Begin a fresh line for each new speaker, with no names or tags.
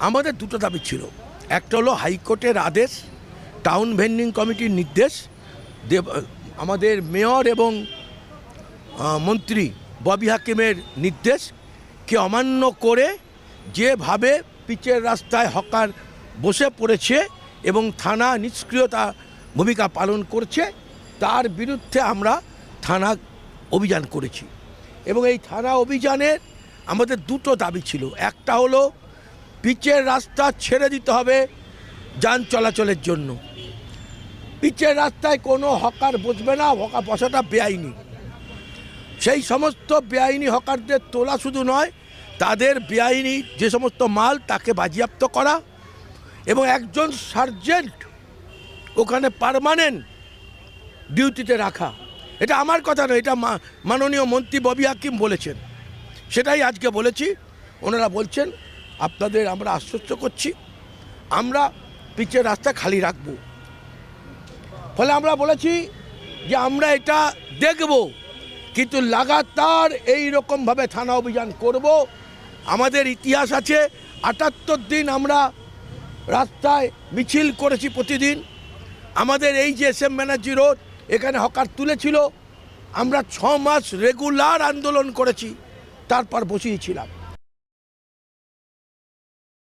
আমাদের দুটো দাবি ছিল। একটা হলো হাইকোর্টের আদেশ, টাউন ভেন্ডিং কমিটির নির্দেশ, আমাদের মেয়র এবং মন্ত্রী ববি হাকিমের নির্দেশকে অমান্য করে যেভাবে পিচের রাস্তায় হকার বসে পড়েছে এবং থানা নিষ্ক্রিয়তা ভূমিকা পালন করছে, তার বিরুদ্ধে আমরা থানা অভিযান করেছি। এবং এই থানা অভিযানের আমাদের দুটো দাবি ছিল। একটা হলো পিচের রাস্তা ছেড়ে দিতে হবে যান চলাচলের জন্য। পিচের রাস্তায় কোনো হকার বসবে না, হকার বসাটা বেআইনি। সেই সমস্ত বেআইনি হকারদের তোলা শুধু নয়, তাদের বেআইনি যে সমস্ত মাল তাকে বাজেয়াপ্ত করা এবং একজন সার্জেন্ট ওখানে পার্মানেন্ট ডিউটিতে রাখা। এটা আমার কথা নয়, এটা মাননীয় মন্ত্রী ববি হাকিম বলেছেন, সেটাই আজকে বলেছি। ওনারা বলছেন আপনাদের আমরা আশ্বস্ত করছি আমরা পিচের রাস্তা খালি রাখব। ফলে আমরা বলেছি যে আমরা এটা দেখব, কিন্তু লাগাতার এই রকমভাবে থানা অভিযান করব। আমাদের ইতিহাস আছে, ৭৮ দিন আমরা রাস্তায় মিছিল করেছি প্রতিদিন। আমাদের এই যে এস এম ব্যানার্জি রোড, এখানে হকার তুলেছিল, আমরা ৬ মাস রেগুলার আন্দোলন করেছি, তারপর বসিয়েছিলাম।